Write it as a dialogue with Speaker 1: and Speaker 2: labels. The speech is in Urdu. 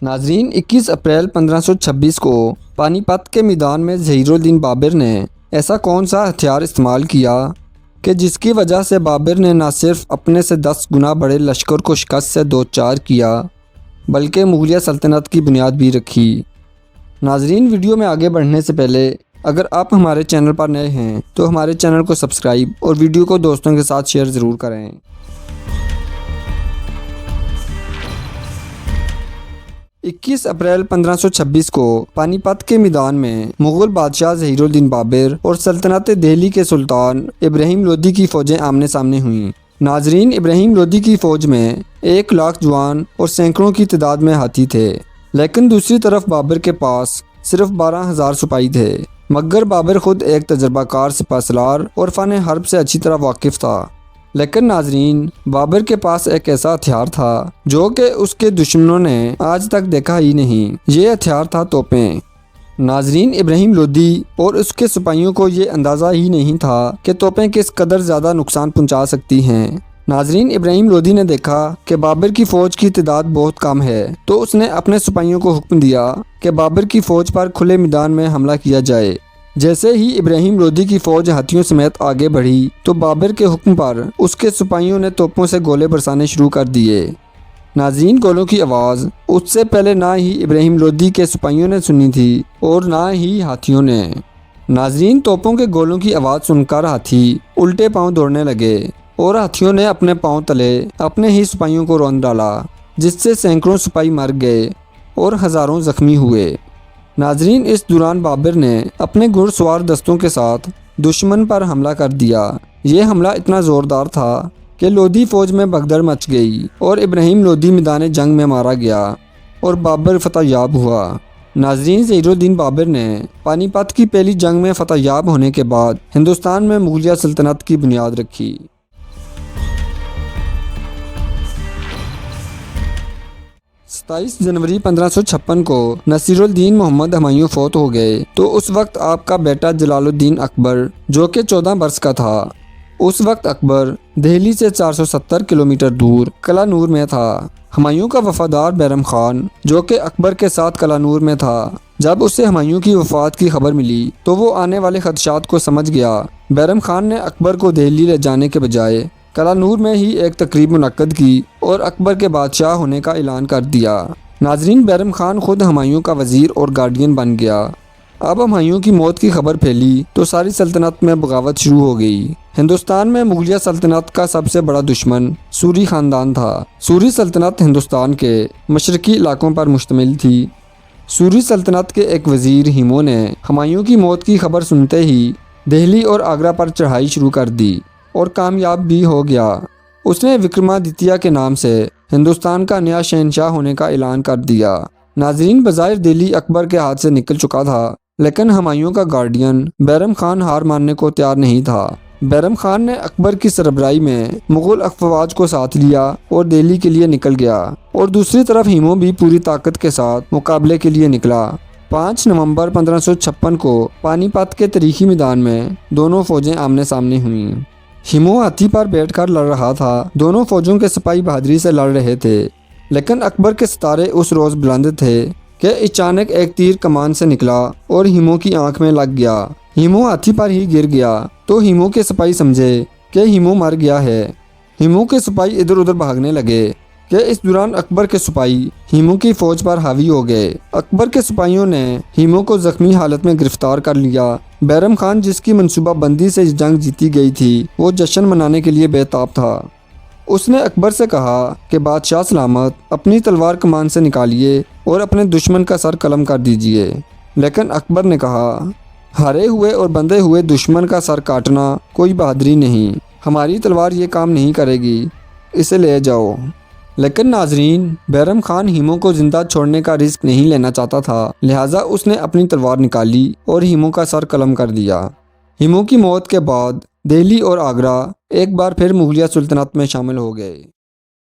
Speaker 1: ناظرین 21 اپریل 1526 کو پانی پت کے میدان میں ظہیر الدین بابر نے ایسا کون سا ہتھیار استعمال کیا کہ جس کی وجہ سے بابر نے نہ صرف اپنے سے 10 گنا بڑے لشکر کو شکست سے دوچار کیا بلکہ مغلیہ سلطنت کی بنیاد بھی رکھی۔ ناظرین ویڈیو میں آگے بڑھنے سے پہلے اگر آپ ہمارے چینل پر نئے ہیں تو ہمارے چینل کو سبسکرائب اور ویڈیو کو دوستوں کے ساتھ شیئر ضرور کریں۔ 21 اپریل 1526 کو پانی پت کے میدان میں مغل بادشاہ ظہیر الدین بابر اور سلطنت دہلی کے سلطان ابراہیم لودھی کی فوجیں آمنے سامنے ہوئیں۔ ناظرین ابراہیم لودھی کی فوج میں 1 لاکھ جوان اور سینکڑوں کی تعداد میں ہاتھی تھے، لیکن دوسری طرف بابر کے پاس صرف 12,000 سپاہی تھے، مگر بابر خود ایک تجربہ کار سپہ سالار اور فن حرب سے اچھی طرح واقف تھا۔ لیکن ناظرین بابر کے پاس ایک ایسا ہتھیار تھا جو کہ اس کے دشمنوں نے آج تک دیکھا ہی نہیں۔ یہ ہتھیار تھا توپیں۔ ناظرین ابراہیم لودھی اور اس کے سپاہیوں کو یہ اندازہ ہی نہیں تھا کہ توپیں کس قدر زیادہ نقصان پہنچا سکتی ہیں۔ ناظرین ابراہیم لودھی نے دیکھا کہ بابر کی فوج کی تعداد بہت کم ہے، تو اس نے اپنے سپاہیوں کو حکم دیا کہ بابر کی فوج پر کھلے میدان میں حملہ کیا جائے۔ جیسے ہی ابراہیم لودھی کی فوج ہاتھیوں سمیت آگے بڑھی تو بابر کے حکم پر اس کے سپاہیوں نے توپوں سے گولے برسانے شروع کر دیے۔ ناظرین گولوں کی آواز اس سے پہلے نہ ہی ابراہیم لودھی کے سپاہیوں نے سنی تھی اور نہ ہی ہاتھیوں نے۔ ناظرین توپوں کے گولوں کی آواز سن کر ہاتھی الٹے پاؤں دوڑنے لگے اور ہاتھیوں نے اپنے پاؤں تلے اپنے ہی سپاہیوں کو رون ڈالا، جس سے سینکڑوں سپاہی مر گئے اور ہزاروں زخمی ہوئے۔ ناظرین اس دوران بابر نے اپنے گھڑ سوار دستوں کے ساتھ دشمن پر حملہ کر دیا۔ یہ حملہ اتنا زوردار تھا کہ لودھی فوج میں بھگدڑ مچ گئی اور ابراہیم لودھی میدان جنگ میں مارا گیا اور بابر فتح یاب ہوا۔ ناظرین ظہیر الدین بابر نے پانی پت کی پہلی جنگ میں فتح یاب ہونے کے بعد ہندوستان میں مغلیہ سلطنت کی بنیاد رکھی۔ 27 جنوری 1556 کو نصیر الدین محمد ہمایوں فوت ہو گئے تو اس وقت آپ کا بیٹا جلال الدین اکبر جو کہ 14 برس کا تھا۔ اس وقت اکبر دہلی سے 470 کلومیٹر دور قلعہ نور میں تھا۔ ہمایوں کا وفادار بیرم خان جو کہ اکبر کے ساتھ قلعہ نور میں تھا، جب اسے ہمایوں کی وفات کی خبر ملی تو وہ آنے والے خدشات کو سمجھ گیا۔ بیرم خان نے اکبر کو دہلی لے جانے کے بجائے قلعہ نور میں ہی ایک تقریب منعقد کی اور اکبر کے بادشاہ ہونے کا اعلان کر دیا۔ ناظرین بیرم خان خود ہمایوں کا وزیر اور گارڈین بن گیا۔ اب ہمایوں کی موت کی خبر پھیلی تو ساری سلطنت میں بغاوت شروع ہو گئی۔ ہندوستان میں مغلیہ سلطنت کا سب سے بڑا دشمن سوری خاندان تھا۔ سوری سلطنت ہندوستان کے مشرقی علاقوں پر مشتمل تھی۔ سوری سلطنت کے ایک وزیر ہیمو نے ہمایوں کی موت کی خبر سنتے ہی دہلی اور آگرہ پر چڑھائی شروع کر دی اور کامیاب بھی ہو گیا۔ اس نے وکرمادتیہ کے نام سے ہندوستان کا نیا شہنشاہ ہونے کا اعلان کر دیا۔ ناظرین بظاہر دہلی اکبر کے ہاتھ سے نکل چکا تھا، لیکن ہمایوں کا گارڈین بیرم خان ہار ماننے کو تیار نہیں تھا۔ بیرم خان نے اکبر کی سربراہی میں مغل افواج کو ساتھ لیا اور دہلی کے لیے نکل گیا، اور دوسری طرف ہیمو بھی پوری طاقت کے ساتھ مقابلے کے لیے نکلا۔ 5 نومبر 1556 کو پانی پت کے تاریخی میدان میں دونوں فوجیں آمنے سامنے ہوئیں۔ ہیمو ہاتھی پر بیٹھ کر لڑ رہا تھا، دونوں فوجوں کے سپاہی بہادری سے لڑ رہے تھے، لیکن اکبر کے ستارے اس روز بلند تھے کہ اچانک ایک تیر کمان سے نکلا اور ہیمو کی آنکھ میں لگ گیا۔ ہیمو ہاتھی پر ہی گر گیا تو ہیمو کے سپاہی سمجھے کہ ہیمو مر گیا ہے۔ ہیمو کے سپاہی ادھر ادھر بھاگنے لگے کہ اس دوران اکبر کے سپاہی ہیمو کی فوج پر حاوی ہو گئے۔ اکبر کے سپاہیوں نے ہیمو کو زخمی حالت میں گرفتار کر لیا۔ بیرم خان جس کی منصوبہ بندی سے جنگ جیتی گئی تھی، وہ جشن منانے کے لیے بے تاب تھا۔ اس نے اکبر سے کہا کہ بادشاہ سلامت، اپنی تلوار کمان سے نکالیے اور اپنے دشمن کا سر قلم کر دیجیے۔ لیکن اکبر نے کہا، ہارے ہوئے اور بندھے ہوئے دشمن کا سر کاٹنا کوئی بہادری نہیں، ہماری تلوار یہ کام نہیں کرے گی، اسے لے جاؤ۔ لیکن ناظرین بیرم خان ہیمو کو زندہ چھوڑنے کا رسک نہیں لینا چاہتا تھا، لہٰذا اس نے اپنی تلوار نکالی اور ہیمو کا سر قلم کر دیا۔ ہیمو کی موت کے بعد دہلی اور آگرہ ایک بار پھر مغلیہ سلطنت میں شامل ہو گئے۔